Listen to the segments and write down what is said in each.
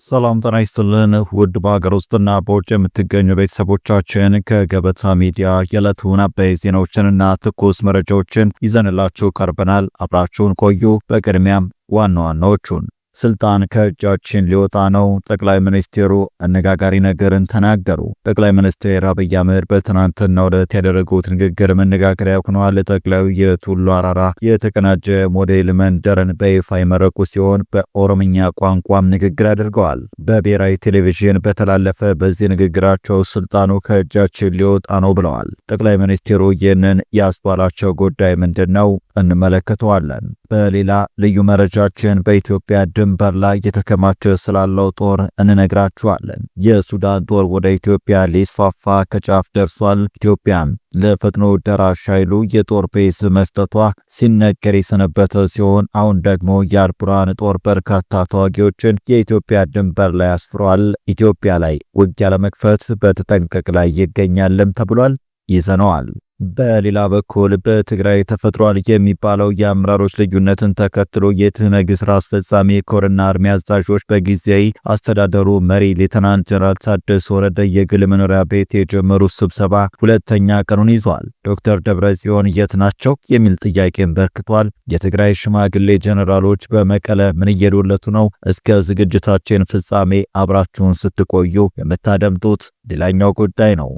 ሰላም ጤና ይስጥልን ውድ በሀገር ውስጥና በውጭ የምትገኙ ቤተሰቦቻችን ከገበታ ሚዲያ የዕለቱን አበይት ዜናዎችንና ትኩስ መረጃዎችን ይዘንላችሁ ቀርበናል። አብራችሁን ቆዩ። በቅድሚያም ዋና ዋናዎቹን ስልጣን ከእጃችን ሊወጣ ነው፣ ጠቅላይ ሚኒስትሩ አነጋጋሪ ነገርን ተናገሩ። ጠቅላይ ሚኒስትር አብይ አህመድ በትናንትናው ዕለት ያደረጉት ንግግር መነጋገሪያ ሆኗል። ጠቅላዩ የቱሉ አራራ የተቀናጀ ሞዴል መንደርን በይፋ የመረቁ ሲሆን በኦሮምኛ ቋንቋም ንግግር አድርገዋል። በብሔራዊ ቴሌቪዥን በተላለፈ በዚህ ንግግራቸው ስልጣኑ ከእጃችን ሊወጣ ነው ብለዋል። ጠቅላይ ሚኒስትሩ ይህንን ያስባላቸው ጉዳይ ምንድን ነው? እንመለከተዋለን። በሌላ ልዩ መረጃችን በኢትዮጵያ ድንበር ላይ የተከማቸ ስላለው ጦር እንነግራችኋለን። የሱዳን ጦር ወደ ኢትዮጵያ ሊስፋፋ ከጫፍ ደርሷል። ኢትዮጵያም ለፈጥኖ ደራሽ ኃይሉ የጦር ቤዝ መስጠቷ ሲነገር የሰነበተ ሲሆን አሁን ደግሞ የአልቡርሃን ጦር በርካታ ተዋጊዎችን የኢትዮጵያ ድንበር ላይ አስፍሯል። ኢትዮጵያ ላይ ውጊያ ለመክፈት በተጠንቀቅ ላይ ይገኛልም ተብሏል። ይዘነዋል። በሌላ በኩል በትግራይ ተፈጥሯል የሚባለው የአመራሮች ልዩነትን ተከትሎ የትህነግ ስራ አስፈጻሚ ኮርና አርሚ አዛዦች በጊዜያዊ አስተዳደሩ መሪ ሌተናንት ጀነራል ታደሰ ወረደ የግል መኖሪያ ቤት የጀመሩት ስብሰባ ሁለተኛ ቀኑን ይዟል። ዶክተር ደብረጽዮን የት ናቸው የሚል ጥያቄን በርክቷል። የትግራይ ሽማግሌ ጀነራሎች በመቀለ ምን እየዶለቱ ነው? እስከ ዝግጅታችን ፍጻሜ አብራችሁን ስትቆዩ የምታደምጡት ሌላኛው ጉዳይ ነው።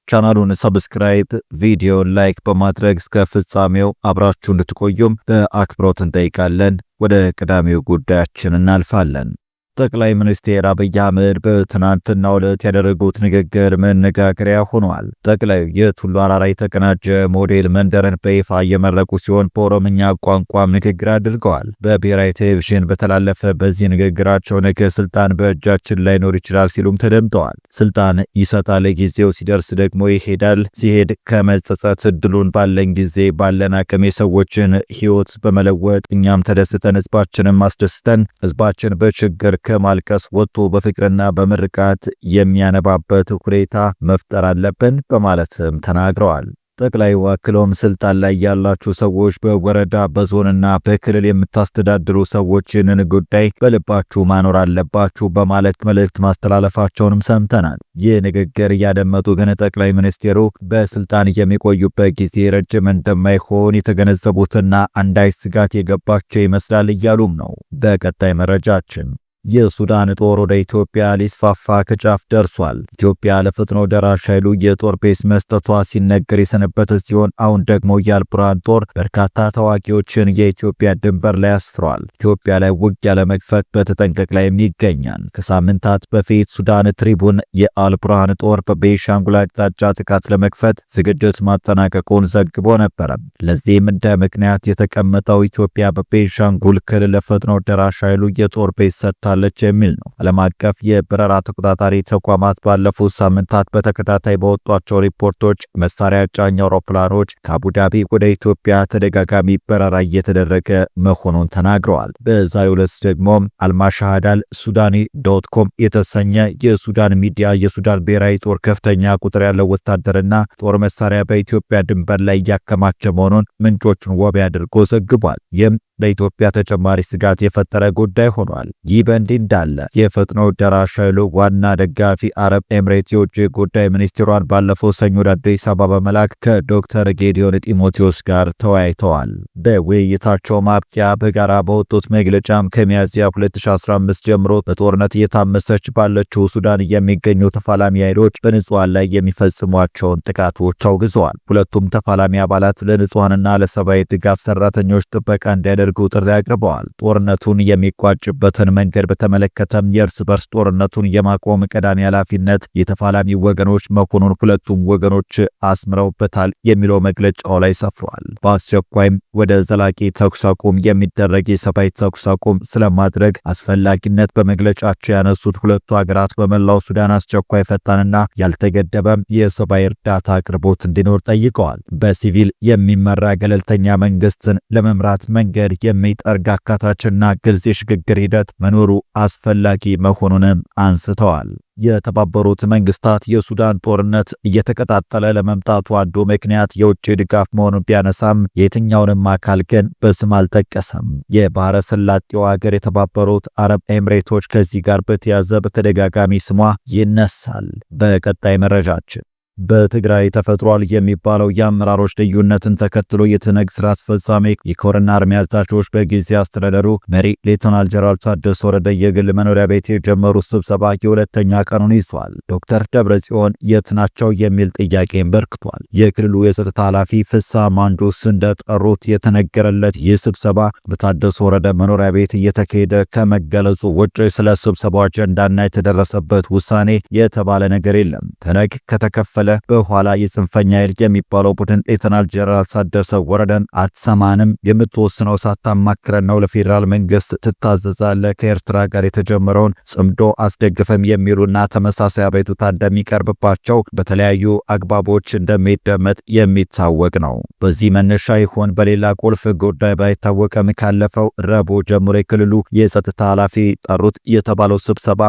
ቻናሉን ሰብስክራይብ፣ ቪዲዮ ላይክ በማድረግ እስከ ፍጻሜው አብራችሁ እንድትቆዩም በአክብሮት እንጠይቃለን። ወደ ቀዳሚው ጉዳያችን እናልፋለን። ጠቅላይ ሚኒስትር አብይ አህመድ በትናንትናው ዕለት ያደረጉት ንግግር መነጋገሪያ ሆኗል። ጠቅላዩ የቱሉ አራራ የተቀናጀ ሞዴል መንደርን በይፋ እየመረቁ ሲሆን በኦሮምኛ ቋንቋም ንግግር አድርገዋል። በብሔራዊ ቴሌቪዥን በተላለፈ በዚህ ንግግራቸው ነገ ስልጣን በእጃችን ላይኖር ይችላል ሲሉም ተደምጠዋል። ስልጣን ይሰጣል፣ ጊዜው ሲደርስ ደግሞ ይሄዳል። ሲሄድ ከመጸጸት እድሉን ባለን ጊዜ ባለን አቅም የሰዎችን ሕይወት በመለወጥ እኛም ተደስተን ህዝባችንን ማስደስተን ህዝባችን በችግር ከማልቀስ ወጥቶ በፍቅርና በምርቃት የሚያነባበት ሁኔታ መፍጠር አለብን በማለትም ተናግረዋል። ጠቅላዩ አክለውም ስልጣን ላይ ያላችሁ ሰዎች በወረዳ በዞንና በክልል የምታስተዳድሩ ሰዎች ይህንን ጉዳይ በልባችሁ ማኖር አለባችሁ በማለት መልእክት ማስተላለፋቸውንም ሰምተናል። ይህ ንግግር እያደመጡ ግን ጠቅላይ ሚኒስትሩ በስልጣን የሚቆዩበት ጊዜ ረጅም እንደማይሆን የተገነዘቡትና አንዳች ስጋት የገባቸው ይመስላል እያሉም ነው። በቀጣይ መረጃችን የሱዳን ጦር ወደ ኢትዮጵያ ሊስፋፋ ከጫፍ ደርሷል። ኢትዮጵያ ለፈጥኖ ደራሽ ኃይሉ የጦር ቤዝ መስጠቷ ሲነገር የሰነበተ ሲሆን አሁን ደግሞ የአልቡርሃን ጦር በርካታ ተዋጊዎችን የኢትዮጵያ ድንበር ላይ አስፍሯል። ኢትዮጵያ ላይ ውጊያ ለመክፈት በተጠንቀቅ ላይ ይገኛል። ከሳምንታት በፊት ሱዳን ትሪቡን የአልቡርሃን ጦር በቤንሻንጉል አቅጣጫ ጥቃት ለመክፈት ዝግጅት ማጠናቀቁን ዘግቦ ነበር። ለዚህም እንደ ምክንያት የተቀመጠው ኢትዮጵያ በቤንሻንጉል ክልል ለፈጥኖ ደራሽ ኃይሉ የጦር ቤዝ ሰጥታ ለች የሚል ነው። ዓለም አቀፍ የበረራ ተቆጣጣሪ ተቋማት ባለፉት ሳምንታት በተከታታይ በወጧቸው ሪፖርቶች መሳሪያ ጫኝ አውሮፕላኖች ከአቡዳቢ ወደ ኢትዮጵያ ተደጋጋሚ በረራ እየተደረገ መሆኑን ተናግረዋል። በዛሬው ዕለት ደግሞ አልማሻሃዳል ሱዳኒ.com የተሰኘ የሱዳን ሚዲያ የሱዳን ብሔራዊ ጦር ከፍተኛ ቁጥር ያለው ወታደርና ጦር መሳሪያ በኢትዮጵያ ድንበር ላይ እያከማቸ መሆኑን ምንጮቹን ዋቢ አድርጎ ዘግቧል። ይህም ለኢትዮጵያ ተጨማሪ ስጋት የፈጠረ ጉዳይ ሆኗል። ይህ በእንዲህ እንዳለ የፈጥኖ ደራሽ ኃይሉ ዋና ደጋፊ አረብ ኤምሬት የውጭ ጉዳይ ሚኒስትሯን ባለፈው ሰኞ ወደ አዲስ አበባ በመላክ ከዶክተር ጌዲዮን ጢሞቴዎስ ጋር ተወያይተዋል። በውይይታቸው ማብቂያ በጋራ በወጡት መግለጫም ከሚያዝያ 2015 ጀምሮ በጦርነት እየታመሰች ባለችው ሱዳን የሚገኙ ተፋላሚ ኃይሎች በንጹሃን ላይ የሚፈጽሟቸውን ጥቃቶች አውግዘዋል። ሁለቱም ተፋላሚ አባላት ለንጹሃንና ለሰብአዊ ድጋፍ ሰራተኞች ጥበቃ እንዲያደርጉ ጥሪ አቅርበዋል። ጦርነቱን የሚቋጭበትን መንገድ በተመለከተም የእርስ በርስ ጦርነቱን የማቆም ቀዳሚ ኃላፊነት የተፋላሚ ወገኖች መሆኑን ሁለቱም ወገኖች አስምረውበታል የሚለው መግለጫው ላይ ሰፍሯል። በአስቸኳይም ወደ ዘላቂ ተኩስ አቁም የሚደረግ የሰብአዊ ተኩስ አቁም ስለማድረግ አስፈላጊነት በመግለጫቸው ያነሱት ሁለቱ ሀገራት በመላው ሱዳን አስቸኳይ ፈጣንና ያልተገደበም የሰብአዊ እርዳታ አቅርቦት እንዲኖር ጠይቀዋል። በሲቪል የሚመራ ገለልተኛ መንግስትን ለመምራት መንገድ የሚጠርግ አካታችና ግልጽ የሽግግር ሂደት መኖሩ አስፈላጊ መሆኑንም አንስተዋል። የተባበሩት መንግስታት የሱዳን ጦርነት እየተቀጣጠለ ለመምጣቱ አንዱ ምክንያት የውጭ ድጋፍ መሆኑን ቢያነሳም የትኛውንም አካል ግን በስም አልጠቀሰም። የባህረ ሰላጤው ሀገር የተባበሩት አረብ ኤምሬቶች ከዚህ ጋር በተያያዘ በተደጋጋሚ ስሟ ይነሳል። በቀጣይ መረጃችን በትግራይ ተፈጥሯል የሚባለው የአመራሮች ልዩነትን ተከትሎ የትነግ ስራ አስፈጻሚ የኮርና አርሚ አዛዦች በጊዜ አስተዳደሩ መሪ ሌተናል ጀነራል ታደሰ ወረደ የግል መኖሪያ ቤት የጀመሩት ስብሰባ የሁለተኛ ቀኑን ይዟል። ዶክተር ደብረጽዮን የት ናቸው የሚል ጥያቄን በርክቷል። የክልሉ የጸጥታ ኃላፊ ፍስሐ ማንዱስ እንደጠሩት የተነገረለት ይህ ስብሰባ በታደሰ ወረደ መኖሪያ ቤት እየተካሄደ ከመገለጹ ውጭ ስለ ስብሰባው አጀንዳና የተደረሰበት ውሳኔ የተባለ ነገር የለም። ትነግ ከተከፈለ በኋላ የጽንፈኛ ኃይል የሚባለው ቡድን ሌተናል ጀነራል ታደሰ ወረደን አትሰማንም፣ የምትወስነው ሳታማክረን ነው፣ ለፌዴራል መንግስት ትታዘዛለህ፣ ከኤርትራ ጋር የተጀመረውን ጽምዶ አስደግፈም የሚሉና ተመሳሳይ አቤቱታ እንደሚቀርብባቸው በተለያዩ አግባቦች እንደሚደመጥ የሚታወቅ ነው። በዚህ መነሻ ይሆን በሌላ ቁልፍ ጉዳይ ባይታወቅም ካለፈው ረቡዕ ጀምሮ የክልሉ የጸጥታ ኃላፊ ጠሩት የተባለው ስብሰባ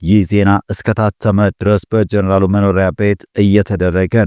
ይህ ዜና እስከታተመ ድረስ በጀነራሉ መኖሪያ ቤት እየተደረገ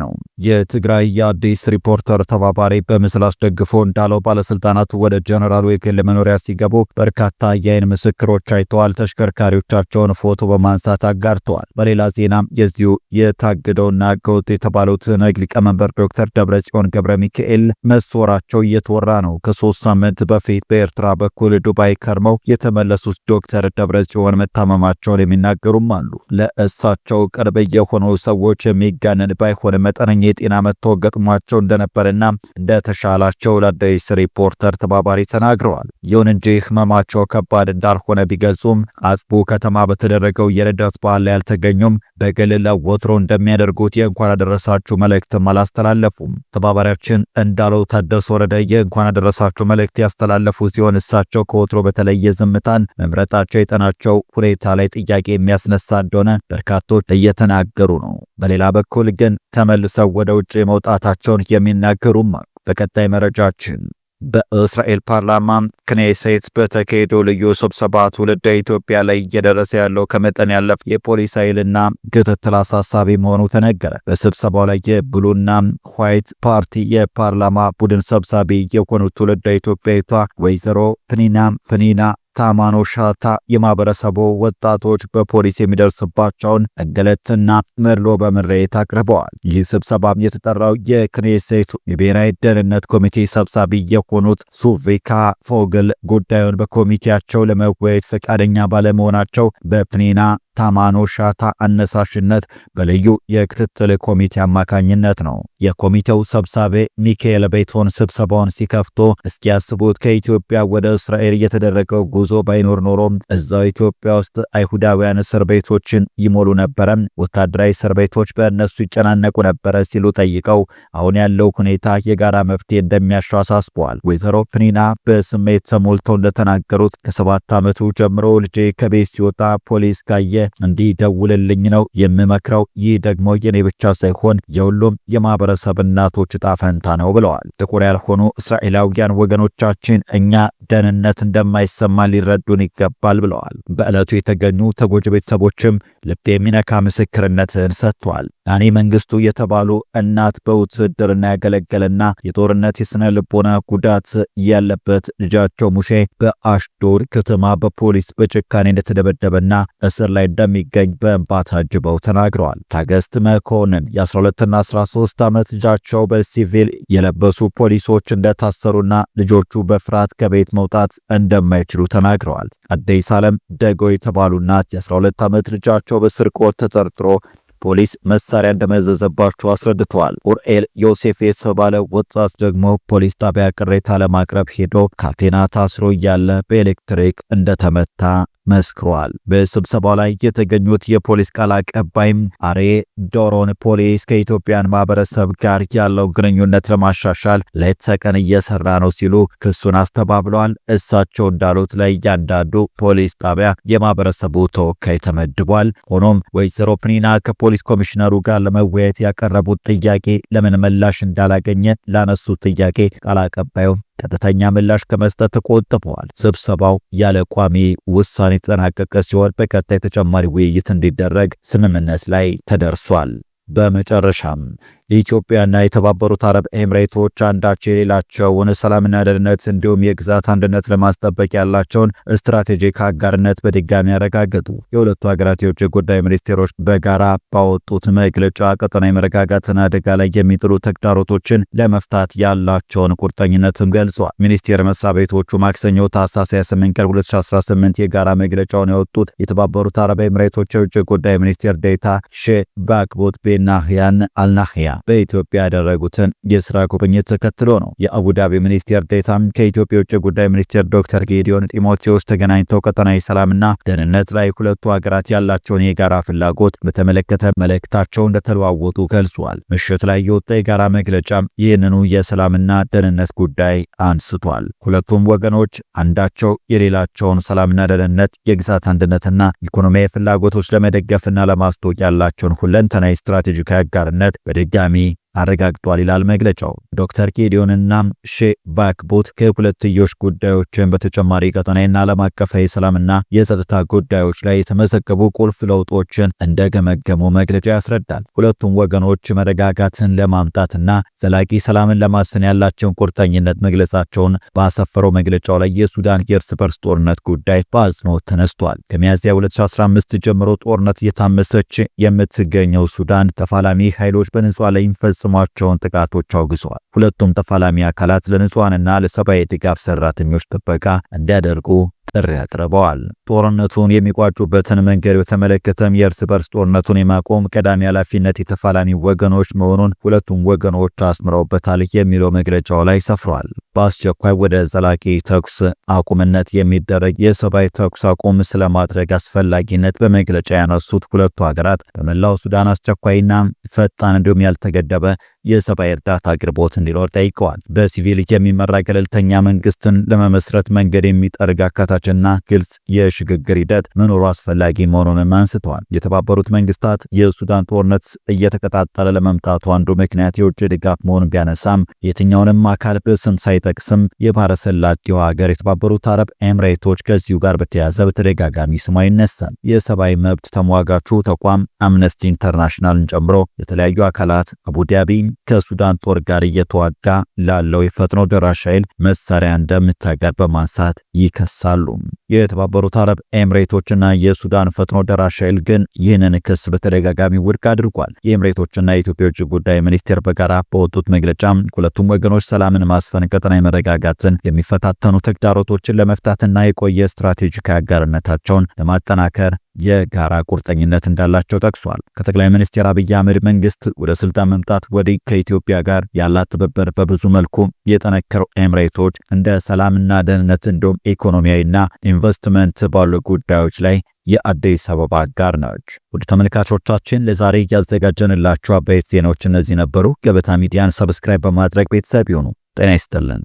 ነው። የትግራይ የአዲስ ሪፖርተር ተባባሪ በምስል አስደግፎ እንዳለው ባለስልጣናቱ ወደ ጀነራሉ የግል መኖሪያ ሲገቡ በርካታ የአይን ምስክሮች አይተዋል። ተሽከርካሪዎቻቸውን ፎቶ በማንሳት አጋርተዋል። በሌላ ዜናም የዚሁ የታገደውና ህገወጥ የተባለው ትነግ ሊቀመንበር ዶክተር ደብረጽዮን ገብረ ሚካኤል መሰወራቸው እየተወራ ነው። ከ3 ሳምንት በፊት በኤርትራ በኩል ዱባይ ከርመው የተመለሱት ዶክተር ደብረጽዮን መታመማቸውን የሚናገሩም አሉ። ለእሳቸው ቅርብ የሆኑ ሰዎች የሚጋነን ባይሆን መጠነኛ የጤና መታወክ ገጥሟቸው እንደነበርና እንደተሻላቸው ለአዲስ ሪፖርተር ተባባሪ ተናግረዋል። ይሁን እንጂ ህመማቸው ከባድ እንዳልሆነ ቢገልጹም አጽቡ ከተማ በተደረገው የልደት በዓል ላይ አልተገኙም። በግል ለወትሮ እንደሚያደርጉት የእንኳን አደረሳችሁ መልእክትም አላስተላለፉም። ተባባሪያችን እንዳለው ታደሰ ወረደ የእንኳን አደረሳችሁ መልእክት ያስተላለፉ ሲሆን እሳቸው ከወትሮ በተለየ ዝምታን መምረጣቸው የጤናቸው ሁኔታ ላይ ጥያቄ የሚያስነሳ እንደሆነ በርካቶች እየተናገሩ ነው። በሌላ በኩል ግን ተመልሰው ወደ ውጭ መውጣታቸውን የሚናገሩም። በቀጣይ መረጃችን በእስራኤል ፓርላማ ክኔሴት በተካሄደው ልዩ ስብሰባ ትውልደ ኢትዮጵያ ላይ እየደረሰ ያለው ከመጠን ያለፈ የፖሊስ ኃይልና ክትትል አሳሳቢ መሆኑ ተነገረ። በስብሰባው ላይ የብሉና ዋይት ፓርቲ የፓርላማ ቡድን ሰብሳቢ የሆኑት ትውልደ ኢትዮጵያዊቷ ወይዘሮ ፕኒና ታማኖ ሻታ የማህበረሰቡ ወጣቶች በፖሊስ የሚደርስባቸውን እንግልትና መድሎ በምሬት አቅርበዋል። ይህ ስብሰባም የተጠራው የክኔሴቱ የብሔራዊ ደህንነት ኮሚቴ ሰብሳቢ የሆኑት ሱቪካ ፎግል ጉዳዩን በኮሚቴያቸው ለመወያየት ፈቃደኛ ባለመሆናቸው በፕኒና ታማኖ ሻታ አነሳሽነት በልዩ የክትትል ኮሚቴ አማካኝነት ነው። የኮሚቴው ሰብሳቢ ሚካኤል ቤቶን ስብሰባውን ሲከፍቶ እስኪያስቡት ከኢትዮጵያ ወደ እስራኤል የተደረገው ጉዞ ባይኖር ኖሮ እዛው ኢትዮጵያ ውስጥ አይሁዳውያን እስር ቤቶችን ይሞሉ ነበረ፣ ወታደራዊ እስር ቤቶች በእነሱ ይጨናነቁ ነበረ ሲሉ ጠይቀው አሁን ያለው ሁኔታ የጋራ መፍትሄ እንደሚያሻው አሳስበዋል። ወይዘሮ ፕኒና በስሜት ተሞልተው እንደተናገሩት ከ7 ዓመቱ ጀምሮ ልጄ ከቤት ሲወጣ ፖሊስ ካየ እንዲደውልልኝ ነው የምመክረው። ይህ ደግሞ የኔ ብቻ ሳይሆን የሁሉም የማህበረሰብ እናቶች ዕጣ ፈንታ ነው ብለዋል። ጥቁር ያልሆኑ እስራኤላውያን ወገኖቻችን እኛ ደህንነት እንደማይሰማ ሊረዱን ይገባል ብለዋል። በዕለቱ የተገኙ ተጎጂ ቤተሰቦችም ልብ የሚነካ ምስክርነትን ሰጥቷል። ዳኒ መንግስቱ የተባሉ እናት በውትድርና ያገለገለና የጦርነት የስነ ልቦና ጉዳት ያለበት ልጃቸው ሙሼ በአሽዶድ ከተማ በፖሊስ በጭካኔ እንደተደበደበና እስር ላይ እንደሚገኝ በእንባ ታጅበው ተናግረዋል። ታገስት መኮንን የ12ና 13 ዓመት ልጃቸው በሲቪል የለበሱ ፖሊሶች እንደታሰሩና ልጆቹ በፍርሃት ከቤት መውጣት እንደማይችሉ ተናግረዋል። አዲስ ዓለም ደጎ የተባሉ እናት የ12 ዓመት ልጃቸው በስርቆት ተጠርጥሮ ፖሊስ መሳሪያ እንደመዘዘባቸው አስረድተዋል። ኡርኤል ዮሴፍ የተባለ ወጣት ደግሞ ፖሊስ ጣቢያ ቅሬታ ለማቅረብ ሄዶ ካቴና ታስሮ እያለ በኤሌክትሪክ እንደተመታ መስክሯል። በስብሰባው ላይ የተገኙት የፖሊስ ቃል አቀባይም አሬ ዶሮን ፖሊስ ከኢትዮጵያን ማህበረሰብ ጋር ያለው ግንኙነት ለማሻሻል ሌት ተቀን እየሰራ ነው ሲሉ ክሱን አስተባብለዋል። እሳቸው እንዳሉት ለእያንዳንዱ ፖሊስ ጣቢያ የማህበረሰቡ ተወካይ ተመድቧል። ሆኖም ወይዘሮ ፕኒና ከፖሊስ ኮሚሽነሩ ጋር ለመወያየት ያቀረቡት ጥያቄ ለምን ምላሽ እንዳላገኘ ላነሱት ጥያቄ ቃል አቀባዩ ቀጥተኛ ምላሽ ከመስጠት ተቆጥበዋል። ስብሰባው ያለ ቋሚ ውሳኔ የተጠናቀቀ ሲሆን በቀጣይ ተጨማሪ ውይይት እንዲደረግ ስምምነት ላይ ተደርሷል። በመጨረሻም ኢትዮጵያና የተባበሩት አረብ ኤምሬቶች አንዳቸው የሌላቸውን ሰላምና ደህንነት እንዲሁም የግዛት አንድነት ለማስጠበቅ ያላቸውን ስትራቴጂክ አጋርነት በድጋሚ ያረጋገጡ። የሁለቱ ሀገራት የውጭ ጉዳይ ሚኒስቴሮች በጋራ ባወጡት መግለጫ ቀጠናዊ መረጋጋትን አደጋ ላይ የሚጥሉ ተግዳሮቶችን ለመፍታት ያላቸውን ቁርጠኝነትም ገልጿል። ሚኒስቴር መስሪያ ቤቶቹ ማክሰኞ ታህሳስ 28 ቀን 2018 የጋራ መግለጫውን ያወጡት የተባበሩት አረብ ኤምሬቶች የውጭ ጉዳይ ሚኒስቴር ዴኤታ ሼህ ባክቦት ቤን ናህያን አልናህያ በኢትዮጵያ ያደረጉትን የሥራ ጉብኝት ተከትሎ ነው። የአቡዳቢ ሚኒስቴር ዴኤታም ከኢትዮጵያ የውጭ ጉዳይ ሚኒስቴር ዶክተር ጌዲዮን ጢሞቴዎስ ተገናኝተው ቀጠናዊ ሰላምና ደህንነት ላይ ሁለቱ ሀገራት ያላቸውን የጋራ ፍላጎት በተመለከተ መልእክታቸውን እንደተለዋወጡ ገልጿል። ምሽት ላይ የወጣ የጋራ መግለጫም ይህንኑ የሰላምና ደህንነት ጉዳይ አንስቷል። ሁለቱም ወገኖች አንዳቸው የሌላቸውን ሰላምና ደህንነት፣ የግዛት አንድነትና ኢኮኖሚያዊ ፍላጎቶች ለመደገፍና ለማስታወቅ ያላቸውን ሁለንተናዊ ስትራቴጂካዊ አጋርነት በድጋሚ አረጋግጧል ይላል መግለጫው። ዶክተር ጌዲዮንና ሼህ ባክቦት ከሁለትዮሽ ጉዳዮችን በተጨማሪ ቀጠናዊና ዓለም አቀፋዊ ሰላምና የጸጥታ ጉዳዮች ላይ የተመዘገቡ ቁልፍ ለውጦችን እንደገመገሙ መግለጫ ያስረዳል። ሁለቱም ወገኖች መረጋጋትን ለማምጣትና ዘላቂ ሰላምን ለማስፈን ያላቸውን ቁርጠኝነት መግለጻቸውን ባሰፈረው መግለጫው ላይ የሱዳን የእርስ በርስ ጦርነት ጉዳይ በአጽንኦት ተነስቷል። ከሚያዝያ 2015 ጀምሮ ጦርነት እየታመሰች የምትገኘው ሱዳን ተፋላሚ ኃይሎች በንጹሃን ላይ የሚፈጽሟቸውን ጥቃቶች አውግዘዋል። ሁለቱም ተፋላሚ አካላት ለንጹሃንና ለሰብአዊ ድጋፍ ሰራተኞች ጥበቃ እንዲያደርጉ ጥሪ አቅርበዋል። ጦርነቱን የሚቋጩበትን መንገድ በተመለከተም የእርስ በርስ ጦርነቱን የማቆም ቀዳሚ ኃላፊነት የተፋላሚ ወገኖች መሆኑን ሁለቱም ወገኖች አስምረውበታል የሚለው መግለጫው ላይ ሰፍሯል። በአስቸኳይ ወደ ዘላቂ ተኩስ አቁምነት የሚደረግ የሰብአዊ ተኩስ አቁም ስለማድረግ አስፈላጊነት በመግለጫ ያነሱት ሁለቱ ሀገራት በመላው ሱዳን አስቸኳይና ፈጣን እንዲሁም ያልተገደበ የሰብአዊ እርዳታ አቅርቦት እንዲኖር ጠይቀዋል። በሲቪል የሚመራ ገለልተኛ መንግስትን ለመመስረት መንገድ የሚጠርግ አካታችና ግልጽ የሽግግር ሂደት መኖሩ አስፈላጊ መሆኑንም አንስተዋል። የተባበሩት መንግስታት የሱዳን ጦርነት እየተቀጣጠለ ለመምጣቱ አንዱ ምክንያት የውጭ ድጋፍ መሆኑን ቢያነሳም የትኛውንም አካል በስም ሳይጠቅስም የባህረ ሰላጤው ሀገር የተባበሩት አረብ ኤምሬቶች ከዚሁ ጋር በተያያዘ በተደጋጋሚ ስሟ ይነሳል። የሰብአዊ መብት ተሟጋቹ ተቋም አምነስቲ ኢንተርናሽናልን ጨምሮ የተለያዩ አካላት አቡዳቢ ከሱዳን ጦር ጋር እየተዋጋ ላለው የፈጥኖ ደራሽ ኃይል መሳሪያ እንደምታቀርብ በማንሳት ይከሳሉ። የተባበሩት አረብ ኤምሬቶችና የሱዳን ፈጥኖ ደራሽ ኃይል ግን ይህንን ክስ በተደጋጋሚ ውድቅ አድርጓል። የኤምሬቶችና የኢትዮጵያ ውጭ ጉዳይ ሚኒስቴር በጋራ በወጡት መግለጫ ሁለቱም ወገኖች ሰላምን ማስፈን፣ ቀጠናዊ መረጋጋትን የሚፈታተኑ ተግዳሮቶችን ለመፍታትና የቆየ ስትራቴጂካዊ አጋርነታቸውን ለማጠናከር የጋራ ቁርጠኝነት እንዳላቸው ጠቅሷል። ከጠቅላይ ሚኒስትር አብይ አህመድ መንግስት ወደ ስልጣን መምጣት ወዲህ ከኢትዮጵያ ጋር ያላት ትብብር በብዙ መልኩ የጠነከረው ኤምሬቶች እንደ ሰላምና ደህንነት እንዲሁም ኢኮኖሚያዊና ኢንቨስትመንት ባሉ ጉዳዮች ላይ የአዲስ አበባ አጋር ነች። ውድ ተመልካቾቻችን ለዛሬ ያዘጋጀንላችሁ አበይት ዜናዎች እነዚህ ነበሩ። ገበታ ሚዲያን ሰብስክራይብ በማድረግ ቤተሰብ ይሁኑ። ጤና ይስጥልን።